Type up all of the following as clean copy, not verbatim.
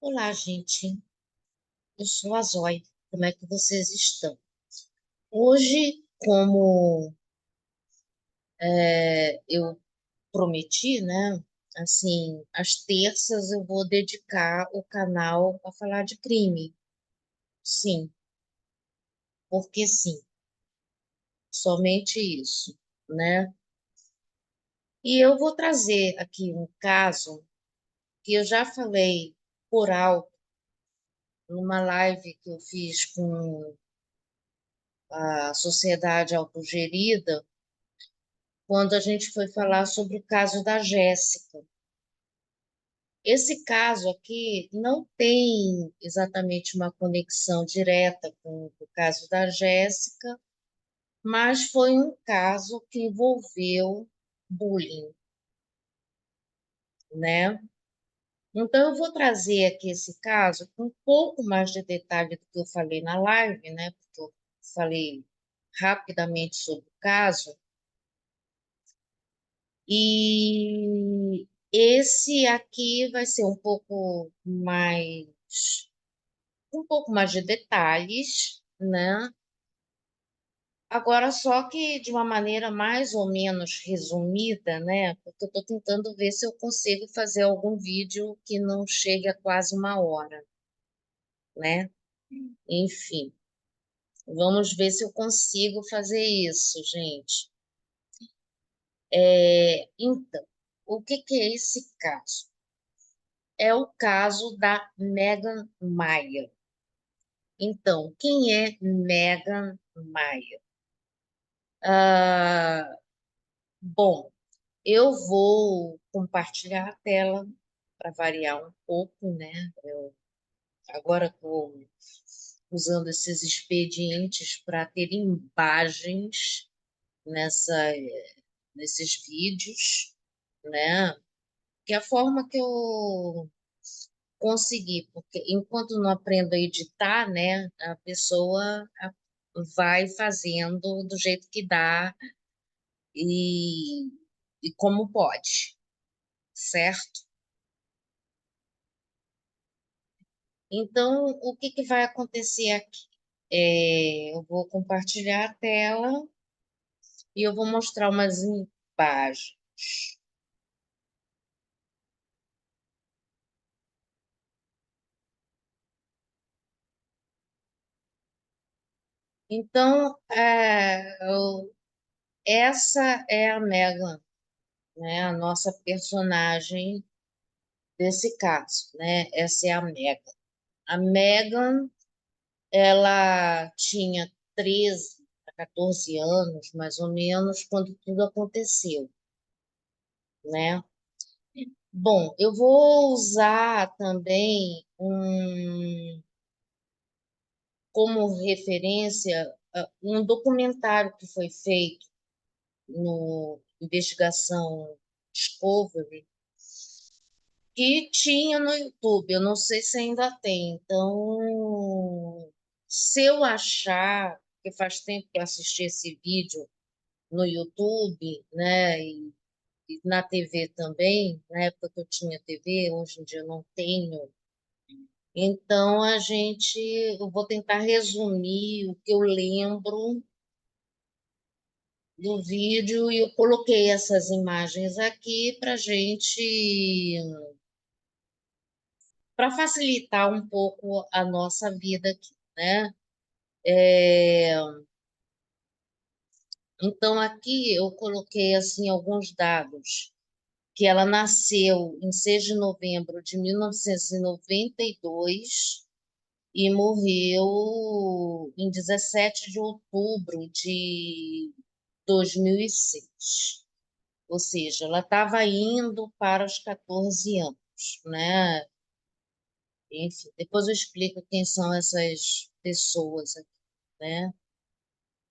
Olá, gente. Eu sou a Zói. Como é que vocês estão? Hoje, como eu prometi, né? Assim, às terças eu vou dedicar o canal a falar de crime. Sim, porque sim, somente isso, né? E eu vou trazer aqui um caso que eu já falei por alto numa live que eu fiz com a Sociedade Autogerida, quando a gente foi falar sobre o caso da Jéssica. Esse caso aqui não tem exatamente uma conexão direta com o caso da Jéssica, mas foi um caso que envolveu bullying, né? Então, eu vou trazer aqui esse caso com um pouco mais de detalhe do que eu falei na live, né? Porque eu falei rapidamente sobre o caso. E esse aqui vai ser um pouco mais de detalhes, né? Agora, só que de uma maneira mais ou menos resumida, né? Porque eu estou tentando ver se eu consigo fazer algum vídeo que não chegue a quase uma hora, né? Enfim, vamos ver se eu consigo fazer isso, gente. Então, o que é esse caso? É o caso da Megan Maia. Então, quem é Megan Maia? Ah, bom, eu vou compartilhar a tela para variar um pouco, né? Eu agora estou usando esses expedientes para ter imagens nessa, nesses vídeos, né? Que é a forma que eu consegui, porque enquanto não aprendo a editar, né, a pessoa vai fazendo do jeito que dá e, e como pode, certo? Então, o que que vai acontecer aqui? Eu vou compartilhar a tela e eu vou mostrar umas imagens. Então, essa é a Megan, né, a nossa personagem desse caso, né? Essa é a Megan. A Megan, ela tinha 13 a 14 anos, mais ou menos, quando tudo aconteceu, né? Bom, eu vou usar também como referência um documentário que foi feito no Investigação Discovery, que tinha no YouTube, eu não sei se ainda tem. Então, se eu achar, porque faz tempo que eu assisti esse vídeo no YouTube, né, e na TV também, na época que eu tinha TV, hoje em dia eu não tenho. Então, eu vou tentar resumir o que eu lembro do vídeo e eu coloquei essas imagens aqui para facilitar um pouco a nossa vida aqui, né? É, então, aqui eu coloquei assim alguns dados, que ela nasceu em 6 de novembro de 1992 e morreu em 17 de outubro de 2006. Ou seja, ela estava indo para os 14 anos, né? Enfim, depois eu explico quem são essas pessoas aqui, né?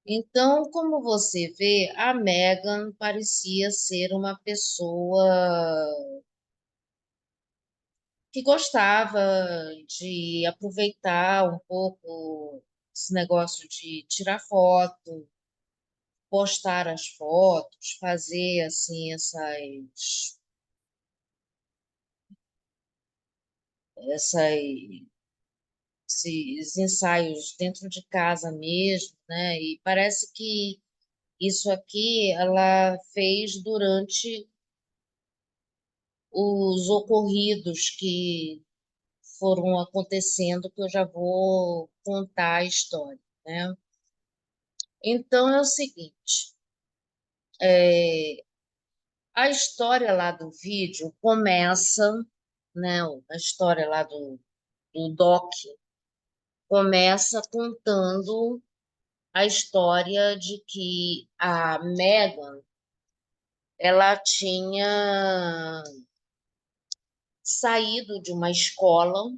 Então, como você vê, a Megan parecia ser uma pessoa que gostava de aproveitar um pouco esse negócio de tirar foto, postar as fotos, fazer assim essas essas, esses ensaios dentro de casa mesmo, né? E parece que isso aqui ela fez durante os ocorridos que foram acontecendo, que eu já vou contar a história, né? Então é o seguinte, a história lá do vídeo começa, né? A história lá do doc começa contando a história de que a Megan ela tinha saído de uma escola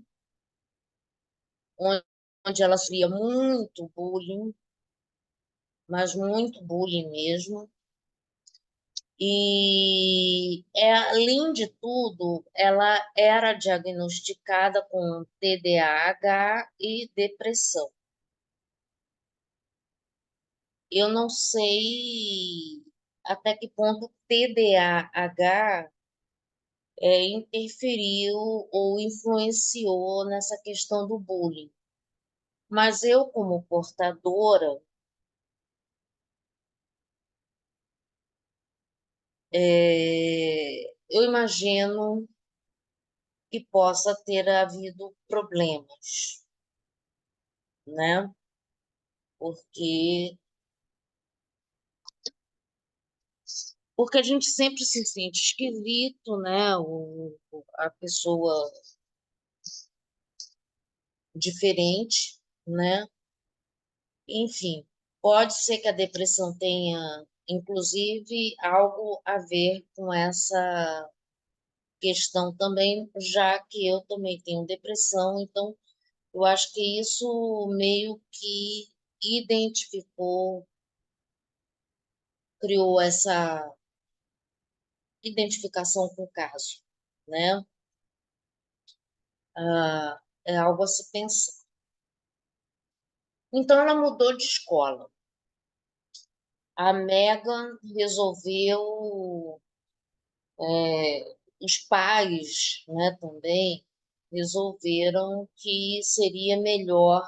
onde ela sofria muito bullying, mas muito bullying mesmo. E, além de tudo, ela era diagnosticada com TDAH e depressão. Eu não sei até que ponto TDAH interferiu ou influenciou nessa questão do bullying. Mas eu, como portadora, eu imagino que possa ter havido problemas, né? Porque, porque a gente sempre se sente esquisito, né? A pessoa diferente, né? Enfim, pode ser que a depressão tenha, inclusive, algo a ver com essa questão também, já que eu também tenho depressão, então eu acho que isso meio que identificou, criou essa identificação com o caso, né? É algo a se pensar. Então ela mudou de escola. A Megan resolveu, os pais, né, também resolveram que seria melhor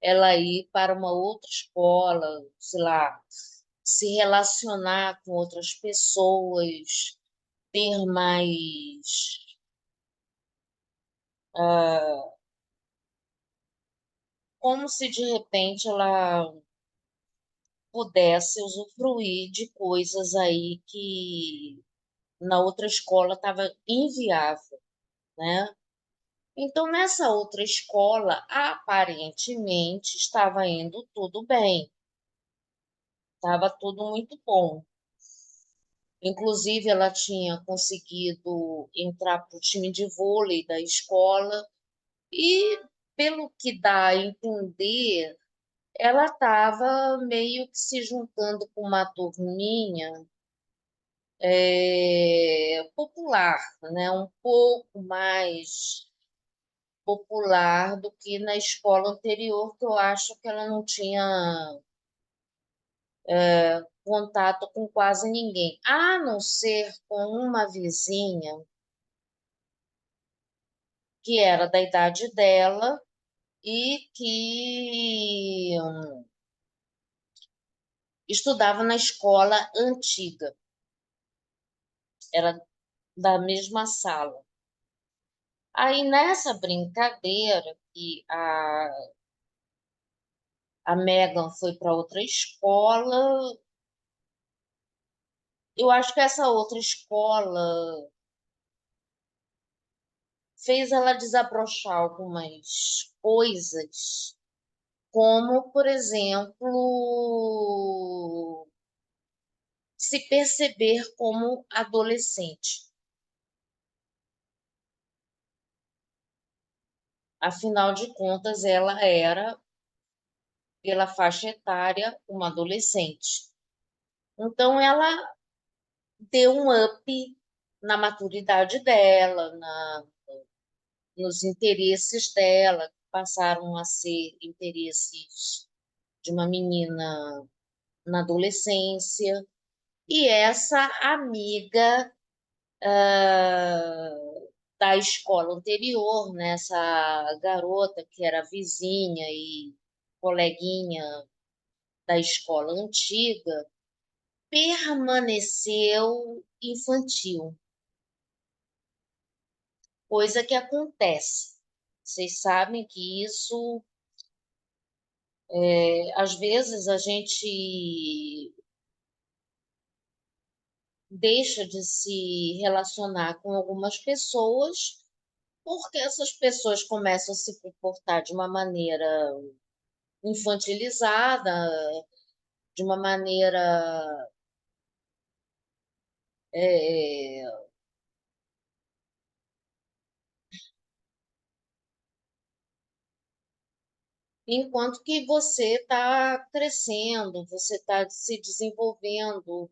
ela ir para uma outra escola, sei lá, se relacionar com outras pessoas, ter mais, como se de repente ela pudesse usufruir de coisas aí que na outra escola estava inviável, né? Então, nessa outra escola, aparentemente estava indo tudo bem, estava tudo muito bom. Inclusive, ela tinha conseguido entrar para o time de vôlei da escola e, pelo que dá a entender, ela estava meio que se juntando com uma turminha popular, né? Um pouco mais popular do que na escola anterior, que eu acho que ela não tinha contato com quase ninguém, a não ser com uma vizinha que era da idade dela e que estudava na escola antiga, era da mesma sala. Aí nessa brincadeira que a Megan foi para outra escola, eu acho que essa outra escola fez ela desabrochar algumas coisas, como, por exemplo, se perceber como adolescente. Afinal de contas, ela era, pela faixa etária, uma adolescente. Então, ela deu um up na maturidade dela, nos interesses dela, que passaram a ser interesses de uma menina na adolescência. E essa amiga da escola anterior, né? Essa garota que era vizinha e coleguinha da escola antiga, permaneceu infantil, coisa que acontece. Vocês sabem que isso, às vezes, a gente deixa de se relacionar com algumas pessoas porque essas pessoas começam a se comportar de uma maneira infantilizada, de uma maneira, é, enquanto que você está crescendo, você está se desenvolvendo,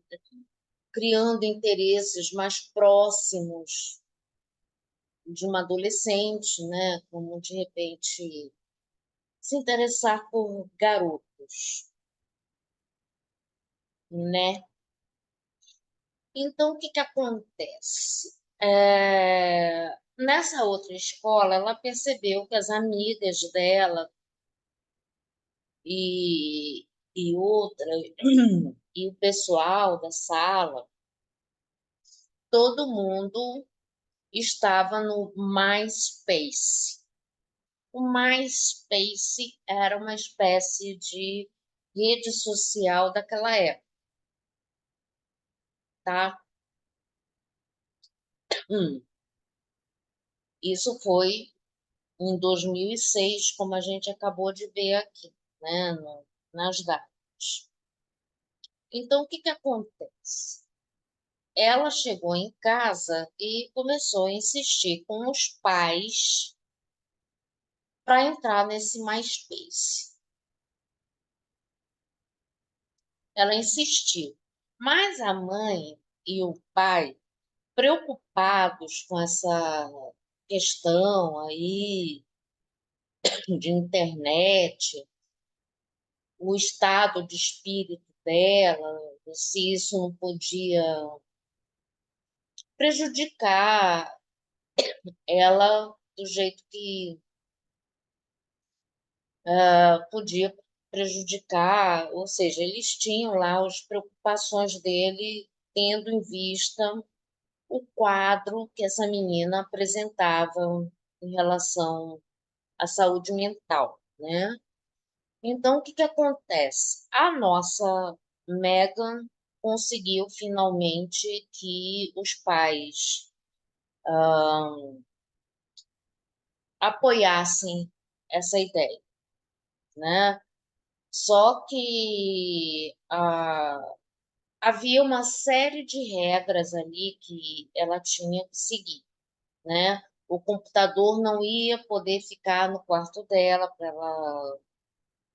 criando interesses mais próximos de uma adolescente, né? Como de repente se interessar por garotos, né? Então, o que que acontece? Nessa outra escola, ela percebeu que as amigas dela e, e outra, e o pessoal da sala, todo mundo estava no MySpace. O MySpace era uma espécie de rede social daquela época, tá? Hum, Isso foi em 2006, como a gente acabou de ver aqui, né, nas datas. Então, o que que acontece? Ela chegou em casa e começou a insistir com os pais para entrar nesse MySpace. Ela insistiu, mas a mãe e o pai, preocupados com essa questão aí de internet, o estado de espírito dela, se isso não podia prejudicar ela do jeito que podia prejudicar, ou seja, eles tinham lá as preocupações dele, tendo em vista o quadro que essa menina apresentava em relação à saúde mental, né? Então, o que que acontece? A nossa Megan conseguiu finalmente que os pais apoiassem essa ideia, né? Só que havia uma série de regras ali que ela tinha que seguir, né? O computador não ia poder ficar no quarto dela para ela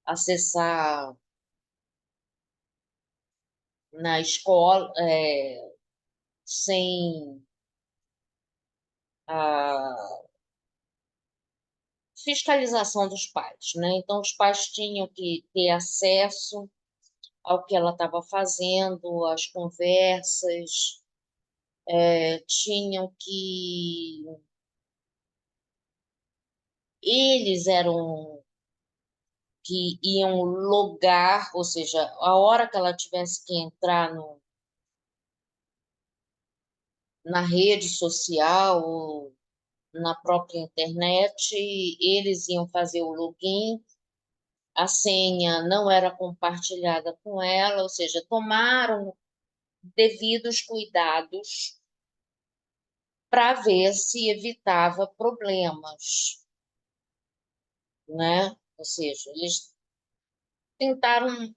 acessar na escola, sem a fiscalização dos pais, né? Então, os pais tinham que ter acesso ao que ela estava fazendo, às conversas, tinham que. Eles eram que iam logar, ou seja, a hora que ela tivesse que entrar na rede social ou na própria internet, eles iam fazer o login, a senha não era compartilhada com ela, ou seja, tomaram devidos cuidados para ver se evitava problemas, né? Ou seja, eles tentaram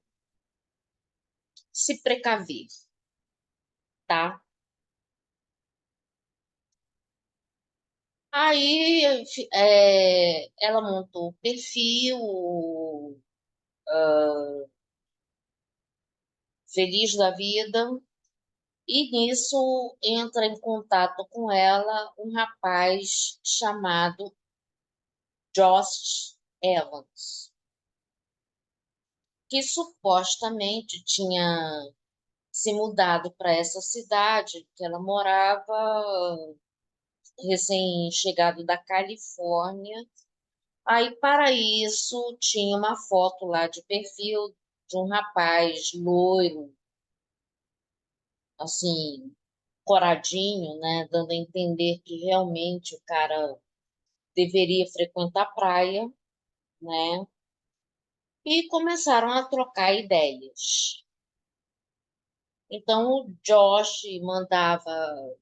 se precaver, tá? Aí ela montou o perfil, feliz da vida, e nisso entra em contato com ela um rapaz chamado Josh Evans, que supostamente tinha se mudado para essa cidade que ela morava recém-chegado da Califórnia. Aí, para isso, tinha uma foto lá de perfil de um rapaz loiro, assim, coradinho, né? Dando a entender que realmente o cara deveria frequentar a praia, né? E começaram a trocar ideias. Então, o Josh mandava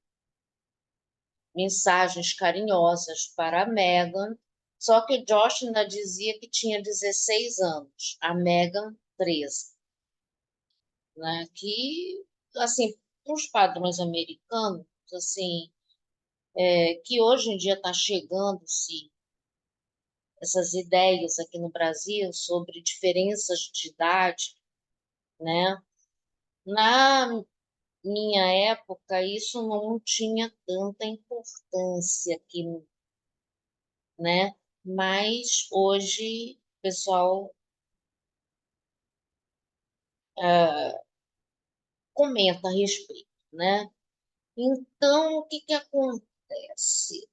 mensagens carinhosas para a Megan, só que o Josh ainda dizia que tinha 16 anos, a Megan 13, né? Que, assim, para os padrões americanos, assim, que hoje em dia está chegando-se essas ideias aqui no Brasil sobre diferenças de idade, né? Na minha época, isso não tinha tanta importância aqui, né? Mas hoje o pessoal comenta a respeito, né? Então, o que que acontece?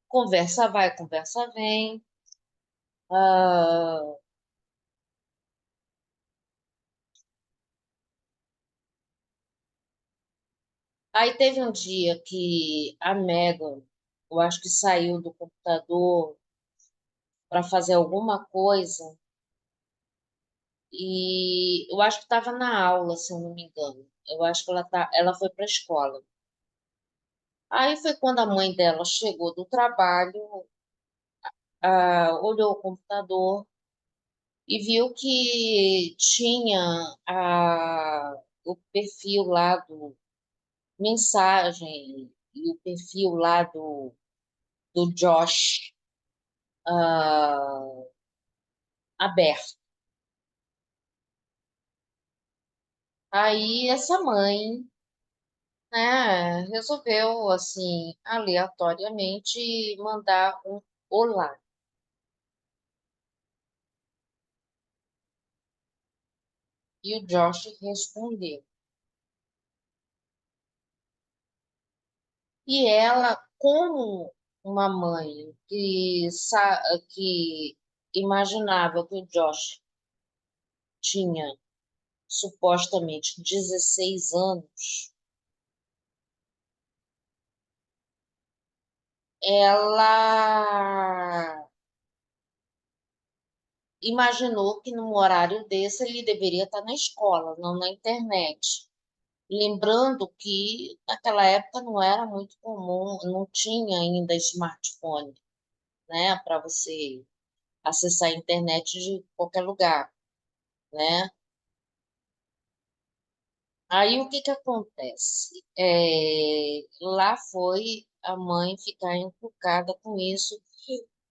Conversa vai, conversa vem. Ah, aí teve um dia que a Megan, eu acho que saiu do computador para fazer alguma coisa, e eu acho que estava na aula, se eu não me engano. Eu acho que ela foi para a escola. Aí foi quando a mãe dela chegou do trabalho, olhou o computador e viu que tinha o perfil lá do mensagem e o perfil lá do Josh ah, aberto. Aí essa mãe, né, resolveu assim aleatoriamente mandar um olá. E o Josh respondeu. E ela, como uma mãe que imaginava que o Josh tinha supostamente 16 anos, ela imaginou que num horário desse ele deveria estar na escola, não na internet. Lembrando que naquela época não era muito comum, não tinha ainda smartphone, né, para você acessar a internet de qualquer lugar, né? Aí o que que acontece? Lá foi a mãe ficar encucada com isso.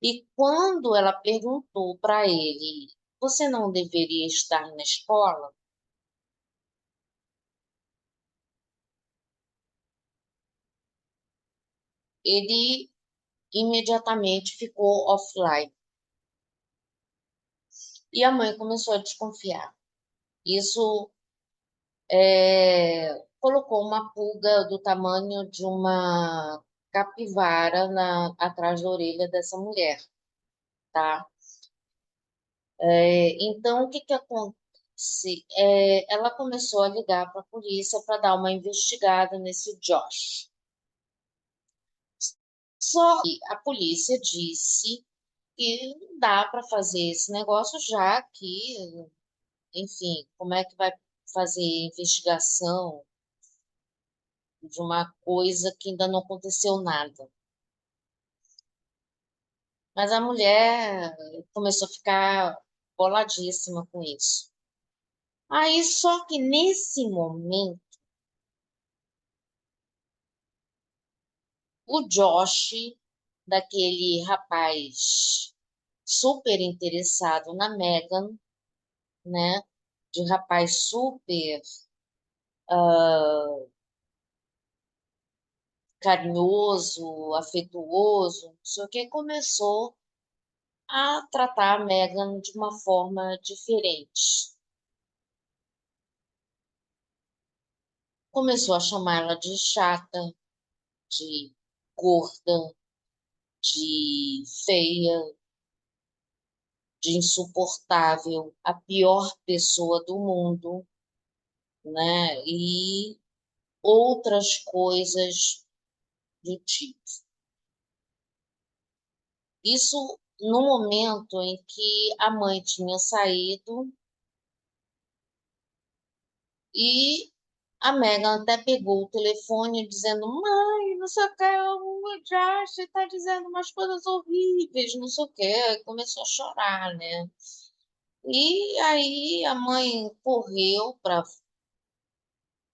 E quando ela perguntou para ele, você não deveria estar na escola? Ele imediatamente ficou offline. E a mãe começou a desconfiar. Isso colocou uma pulga do tamanho de uma capivara atrás da orelha dessa mulher, tá? Então, o que que acontece? Ela começou a ligar para a polícia para dar uma investigada nesse Josh. Só que a polícia disse que não dá para fazer esse negócio já que, enfim, como é que vai fazer investigação de uma coisa que ainda não aconteceu nada? Mas a mulher começou a ficar boladíssima com isso. Aí, só que nesse momento, o Josh, daquele rapaz super interessado na Megan, né? De rapaz super carinhoso, afetuoso, não sei o que, começou a tratar a Megan de uma forma diferente. começou a chamar ela de chata, de gorda, de feia, de insuportável, a pior pessoa do mundo, né? E outras coisas do tipo. Isso no momento em que a mãe tinha saído e a Megan até pegou o telefone dizendo: Mãe, não sei o que, o Josh está dizendo umas coisas horríveis, não sei o que. Aí começou a chorar, né? E aí a mãe correu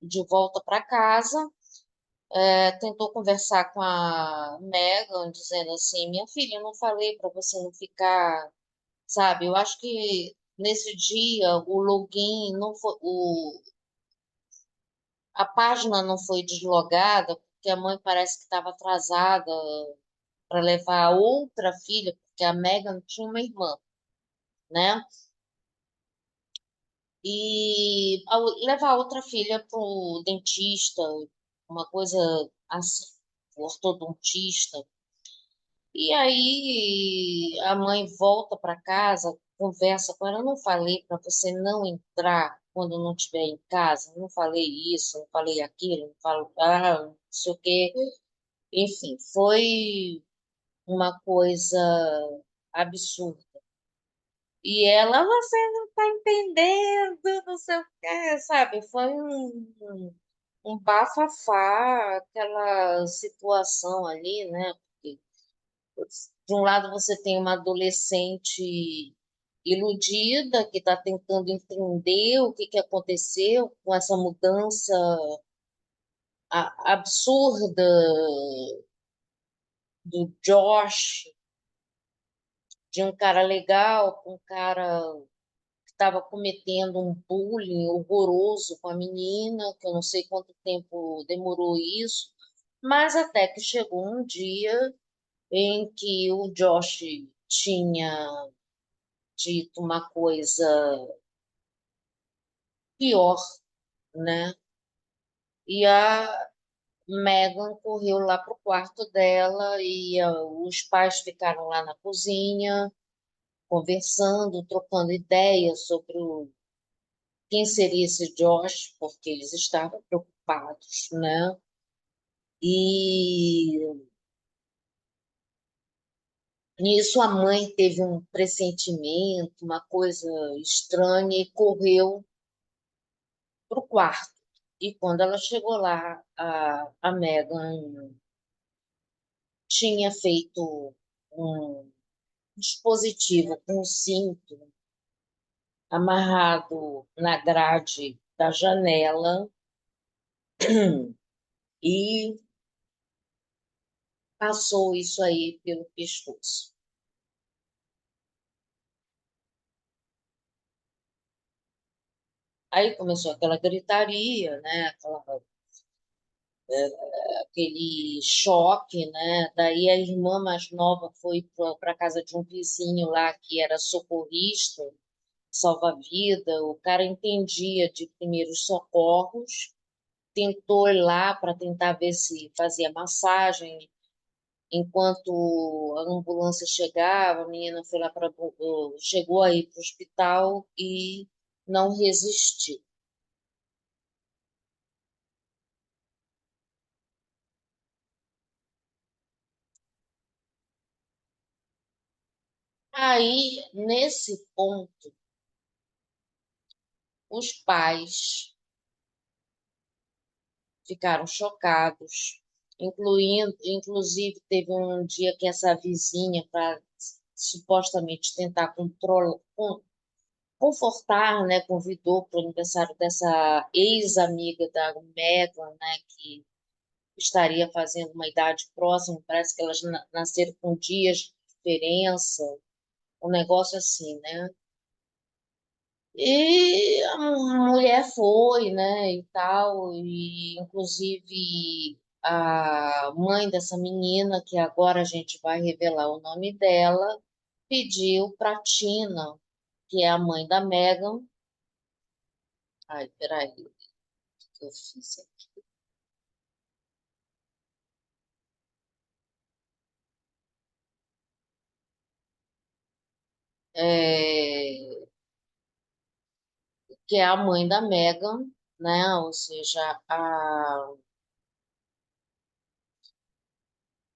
de volta para casa, tentou conversar com a Megan, dizendo assim: Minha filha, eu não falei para você não ficar, sabe? Eu acho que nesse dia o login não foi, a página não foi deslogada porque a mãe parece que estava atrasada para levar a outra filha, porque a Megan tinha uma irmã, né? E levar a outra filha para o dentista, uma coisa assim, ortodontista. E aí a mãe volta para casa, conversa com ela. Eu não falei para você não entrar quando não estiver em casa. Não falei isso, não falei aquilo, não falo, não sei o quê. Enfim, foi uma coisa absurda. E ela, você não está entendendo, não sei o quê, sabe? Foi um bafafá, aquela situação ali, né? Porque, de um lado, você tem uma adolescente iludida que está tentando entender o que aconteceu com essa mudança absurda do Josh, de um cara legal com um cara que estava cometendo um bullying horroroso com a menina, que eu não sei quanto tempo demorou isso, mas até que chegou um dia em que o Josh tinha dito uma coisa pior, né? E a Megan correu lá para o quarto dela e os pais ficaram lá na cozinha, conversando, trocando ideias sobre quem seria esse Josh, porque eles estavam preocupados, né? E nisso a mãe teve um pressentimento, uma coisa estranha e correu para o quarto. E quando ela chegou lá, a Megan tinha feito um dispositivo com um cinto amarrado na grade da janela e passou isso aí pelo pescoço. Aí começou aquela gritaria, né? Aquele choque, né? Daí a irmã mais nova foi para a casa de um vizinho lá que era socorrista, salva-vida. O cara entendia de primeiros socorros, tentou ir lá para tentar ver se fazia massagem. Enquanto a ambulância chegava, a menina foi lá para chegou aí para o hospital e não resistiu. Aí, nesse ponto, os pais ficaram chocados, inclusive teve um dia que essa vizinha, para supostamente tentar confortar, né, convidou para o aniversário dessa ex-amiga da Megan, né, que estaria fazendo uma idade próxima, parece que elas nasceram com dias de diferença, um negócio assim, né? E a mulher foi, né, e tal, e inclusive a mãe dessa menina, que agora a gente vai revelar o nome dela, pediu para Tina, que é a mãe da Megan. Ai, peraí, eu fiz aqui? É, que é a mãe da Meghan, né? Ou seja,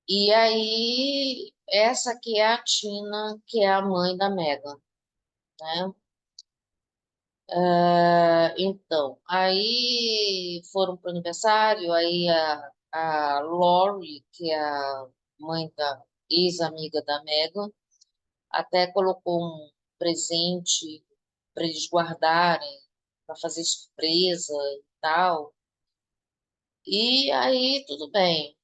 e aí essa aqui é a Tina, que é a mãe da Meghan, né? Então, aí foram para o aniversário, aí a Lori, que é a mãe da ex-amiga da Meghan, até colocou um presente para eles guardarem, para fazer surpresa e tal. E aí tudo bem.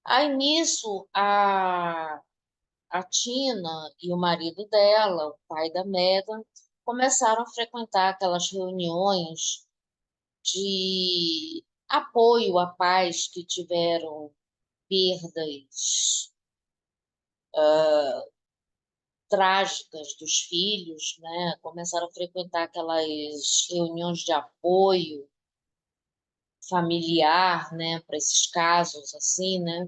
Aí nisso a Tina e o marido dela, o pai da Meghan, começaram a frequentar aquelas reuniões de apoio a pais que tiveram perdas trágicas dos filhos, né? Começaram a frequentar aquelas reuniões de apoio familiar, né, para esses casos assim, né?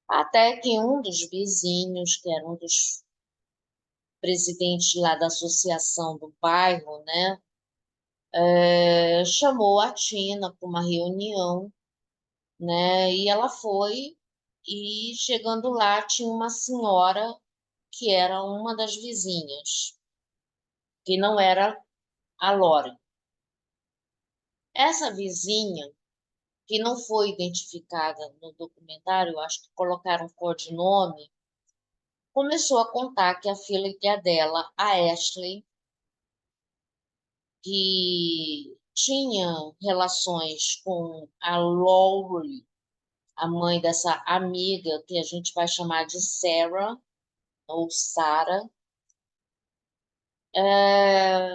Até que um dos vizinhos, que era um dos presidentes lá da associação do bairro, né, chamou a Tina para uma reunião, né? E ela foi e chegando lá tinha uma senhora que era uma das vizinhas, que não era a Lori. Essa vizinha, que não foi identificada no documentário, eu acho que colocaram codinome, começou a contar que a filha dela, a Ashley, que tinha relações com a Lori, a mãe dessa amiga que a gente vai chamar de Sarah ou Sarah, é,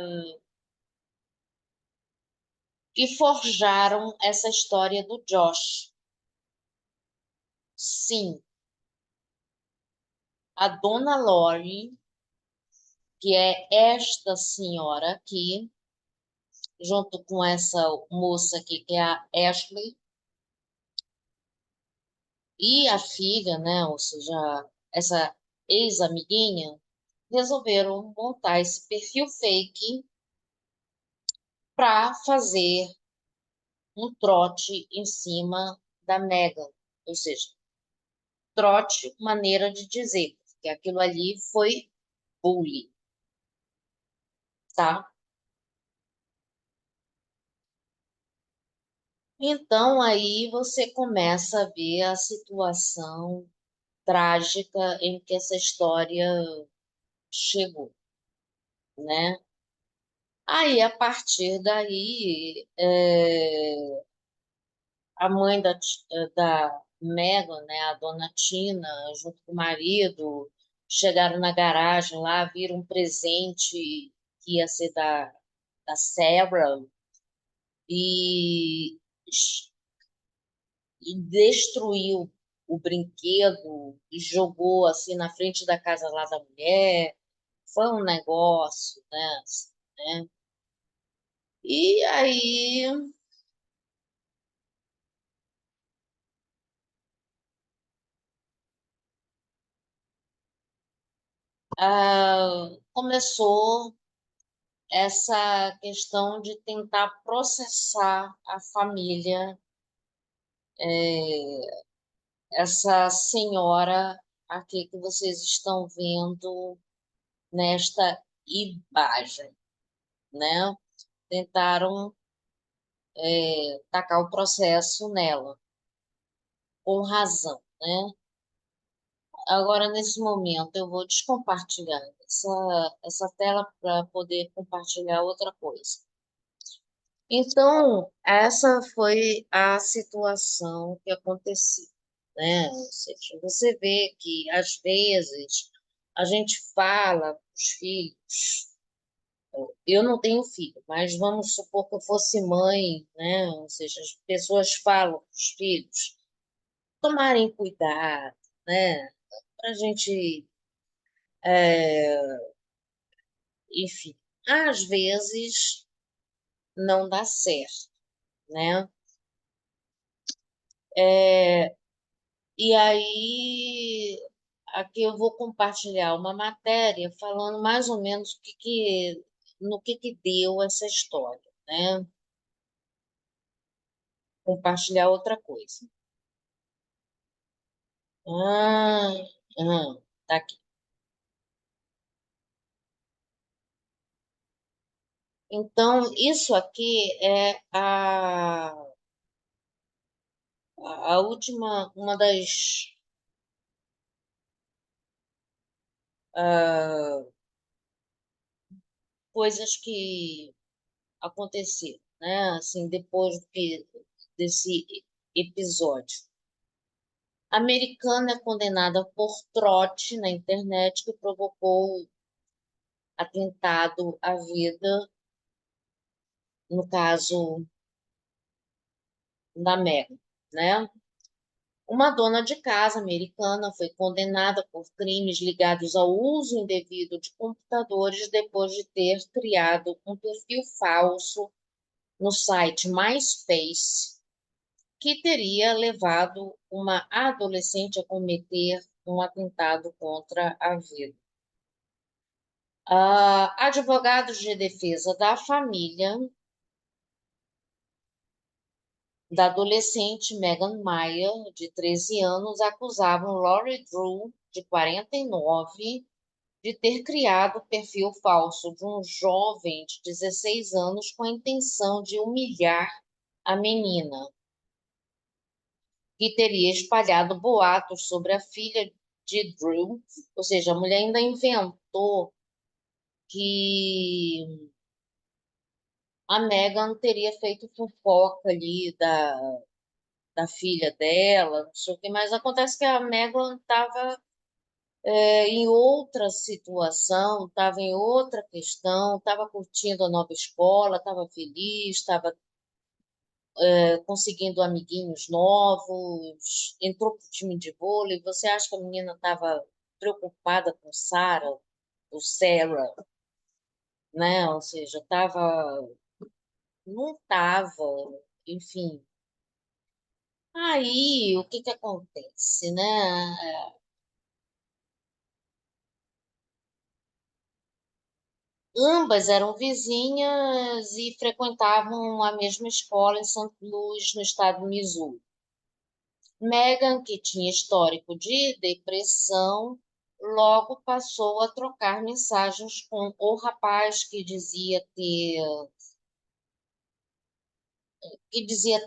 que forjaram essa história do Josh. Sim, a dona Lori, que é esta senhora aqui, junto com essa moça aqui, que é a Ashley, e a filha, né, ou seja, essa ex-amiguinha, resolveram montar esse perfil fake para fazer um trote em cima da Meghan. Ou seja, trote, maneira de dizer, porque aquilo ali foi bullying, tá? Então aí você começa a ver a situação trágica em que essa história chegou, né? Aí, a partir daí, a mãe da Megan, né, a dona Tina, junto com o marido, chegaram na garagem lá, viram um presente que ia ser da Sarah e, e destruiu o brinquedo e jogou assim na frente da casa lá da mulher. Foi um negócio, né? Assim, né? E aí começou essa questão de tentar processar a família, essa senhora aqui que vocês estão vendo nesta imagem, né? Tentaram tacar o processo nela, com razão, né? Agora, nesse momento, eu vou descompartilhar essa tela para poder compartilhar outra coisa. Então, essa foi a situação que aconteceu, né? Ou seja, você vê que, às vezes, a gente fala para os filhos, eu não tenho filho, mas vamos supor que eu fosse mãe, né? Ou seja, as pessoas falam para os filhos tomarem cuidado, né? Para a gente, enfim, às vezes não dá certo, né? É, e aí, aqui eu vou compartilhar uma matéria falando mais ou menos no que deu essa história, né? Compartilhar outra coisa. Ah, tá aqui. Então, isso aqui é a última, uma das ah, coisas que aconteceram, né? Assim, desse episódio. A americana é condenada por trote na internet que provocou atentado à vida, no caso da Meghan, né? Uma dona de casa americana foi condenada por crimes ligados ao uso indevido de computadores depois de ter criado um perfil falso no site MySpace, que teria levado uma adolescente a cometer um atentado contra a vida. Advogados de defesa da família da adolescente Megan Mayer, de 13 anos, acusavam Lori Drew, de 49, de ter criado o perfil falso de um jovem de 16 anos com a intenção de humilhar a menina, que teria espalhado boatos sobre a filha de Drew, ou seja, a mulher ainda inventou que a Megan teria feito fofoca ali da filha dela, não sei o que, mas acontece que a Megan estava em outra situação, estava em outra questão, estava curtindo a nova escola, estava feliz, estava conseguindo amiguinhos novos, entrou para o time de vôlei. Você acha que a menina estava preocupada com Sarah, ou Sarah, né? Ou seja, não estava, enfim. Aí, o que que acontece, né? Ambas eram vizinhas e frequentavam a mesma escola em St. Louis, no estado de Missouri. Megan, que tinha histórico de depressão, logo passou a trocar mensagens com o rapaz que dizia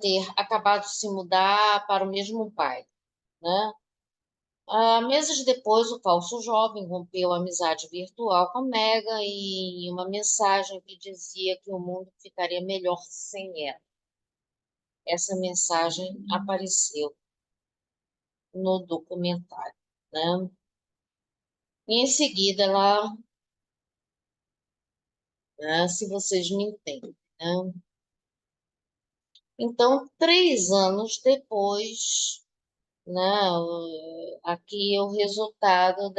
ter acabado de se mudar para o mesmo bairro, né? Meses depois, o falso jovem rompeu a amizade virtual com Megan e uma mensagem que dizia que o mundo ficaria melhor sem ela. Essa mensagem apareceu no documentário, né? E em seguida, né, se vocês me entendem, né? Então, 3 anos depois, né, aqui é o resultado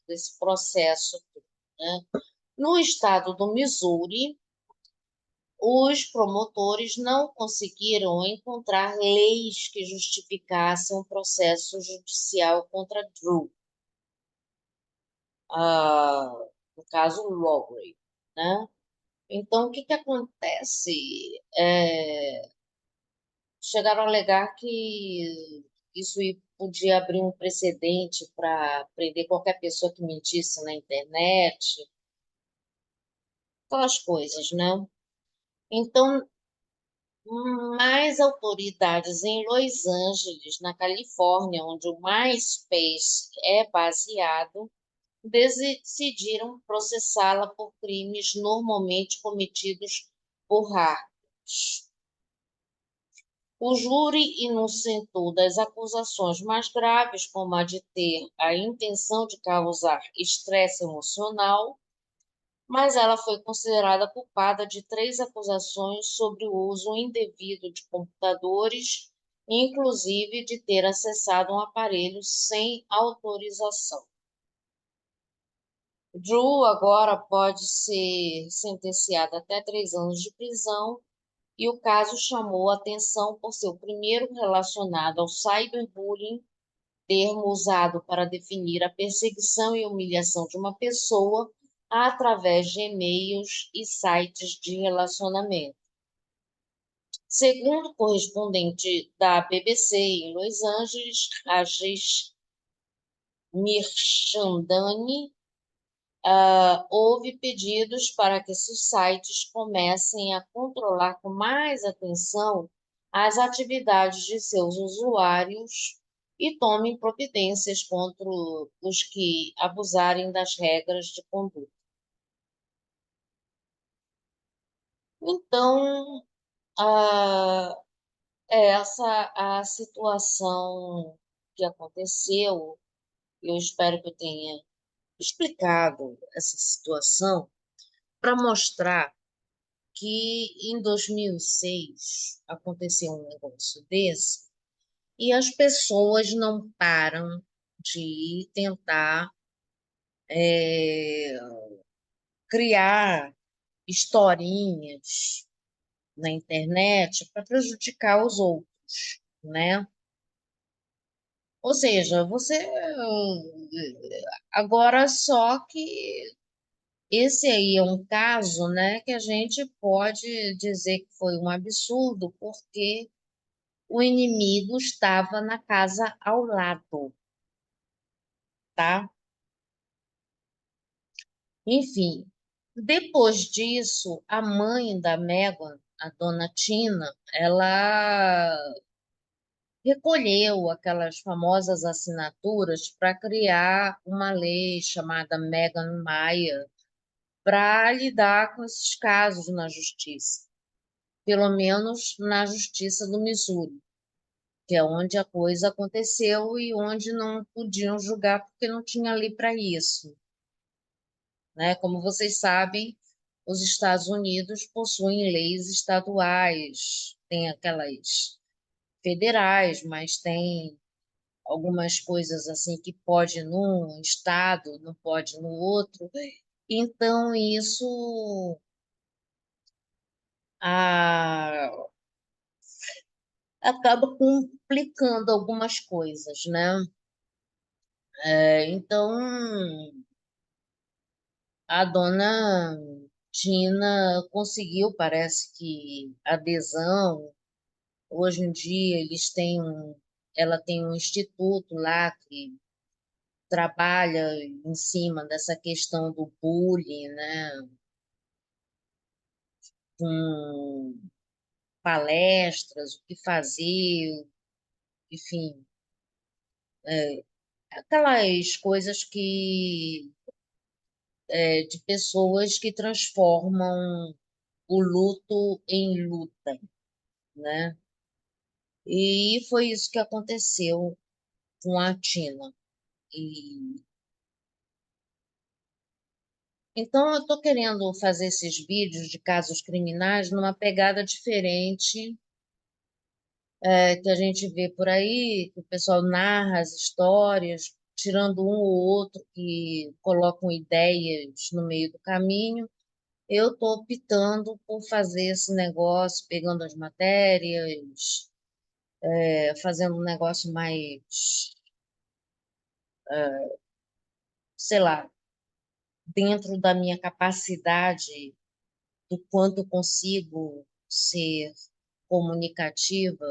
desse processo, né? No estado do Missouri, os promotores não conseguiram encontrar leis que justificassem um processo judicial contra Drew, ah, no caso Lowry, né? Então, o que que acontece? Chegaram a alegar que podia abrir um precedente para prender qualquer pessoa que mentisse na internet, aquelas coisas, né? Então, mais autoridades em Los Angeles, na Califórnia, onde o MySpace é baseado, decidiram processá-la por crimes normalmente cometidos por hackers. O júri inocentou das acusações mais graves, como a de ter a intenção de causar estresse emocional, mas ela foi considerada culpada de 3 acusações sobre o uso indevido de computadores, inclusive de ter acessado um aparelho sem autorização. Drew agora pode ser sentenciada até 3 anos de prisão e o caso chamou atenção por ser o primeiro relacionado ao cyberbullying, termo usado para definir a perseguição e humilhação de uma pessoa através de e-mails e sites de relacionamento. Segundo o correspondente da BBC em Los Angeles, Rajesh Mirchandani, houve pedidos para que esses sites comecem a controlar com mais atenção as atividades de seus usuários e tomem providências contra os que abusarem das regras de conduta. Então, ah, é essa a situação que aconteceu. Eu espero que eu tenha explicado essa situação para mostrar que em 2006 aconteceu um negócio desse e as pessoas não param de tentar é, criar historinhas na internet para prejudicar os outros, né? Ou seja, você agora só que esse aí é um caso, né, que a gente pode dizer que foi um absurdo, porque o inimigo estava na casa ao lado, tá? Enfim, depois disso, a mãe da Megan, a dona Tina, ela recolheu aquelas famosas assinaturas para criar uma lei chamada Megan Maia para lidar com esses casos na justiça, pelo menos na justiça do Missouri, que é onde a coisa aconteceu e onde não podiam julgar porque não tinha lei para isso, né? Como vocês sabem, os Estados Unidos possuem leis estaduais, tem aquelas federais, mas tem algumas coisas assim que pode num estado, não pode no outro. Então, isso ah, acaba complicando algumas coisas, né? Então, a dona Tina conseguiu, parece que, adesão. Hoje em dia, ela tem um instituto lá que trabalha em cima dessa questão do bullying, né? Com palestras, o que fazer, enfim, aquelas coisas de pessoas que transformam o luto em luta, né? E foi isso que aconteceu com a Tina. E então eu estou querendo fazer esses vídeos de casos criminais numa pegada diferente, que a gente vê por aí, que o pessoal narra as histórias, tirando um ou outro que colocam ideias no meio do caminho. Eu estou optando por fazer esse negócio, pegando as matérias, fazendo um negócio mais, sei lá, dentro da minha capacidade, do quanto eu consigo ser comunicativa,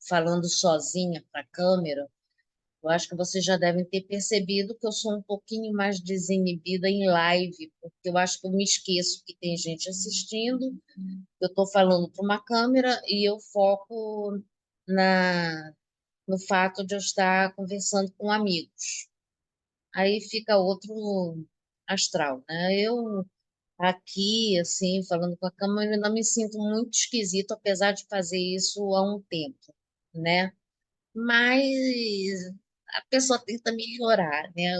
falando sozinha para a câmera. Eu acho que vocês já devem ter percebido que eu sou um pouquinho mais desinibida em live, porque eu acho que eu me esqueço que tem gente assistindo, eu estou falando para uma câmera e eu foco na, no fato de eu estar conversando com amigos. Aí fica outro astral, né? Eu aqui, assim, falando com a câmera, eu ainda me sinto muito esquisito, apesar de fazer isso há um tempo, né? Mas a pessoa tenta melhorar, né?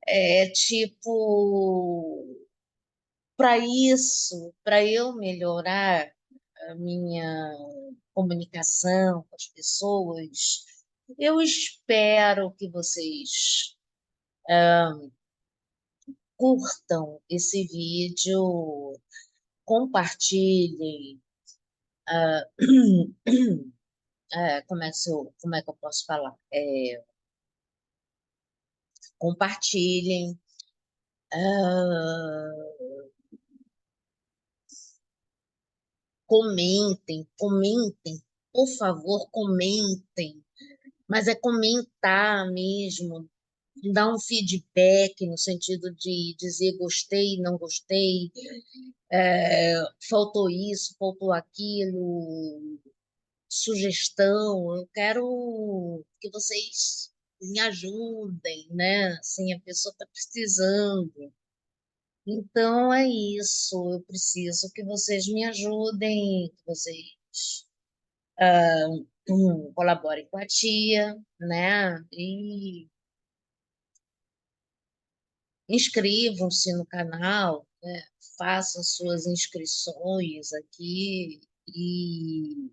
É tipo, para isso, para eu melhorar a minha comunicação com as pessoas, eu espero que vocês curtam esse vídeo compartilhem, como é que eu posso falar? Compartilhem, ah, comentem, por favor, comentem, mas é comentar mesmo, dar um feedback no sentido de dizer gostei, não gostei, faltou isso, faltou aquilo, sugestão. Eu quero que vocês me ajudem, né? Assim, a pessoa está precisando. Então é isso. Eu preciso que vocês me ajudem, que vocês colaborem com a tia, né? E inscrevam-se no canal, né? Façam suas inscrições aqui e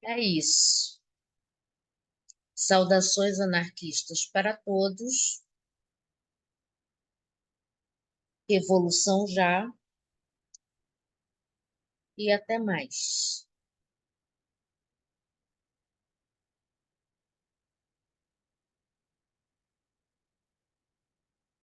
é isso. Saudações anarquistas para todos. Evolução já e até mais.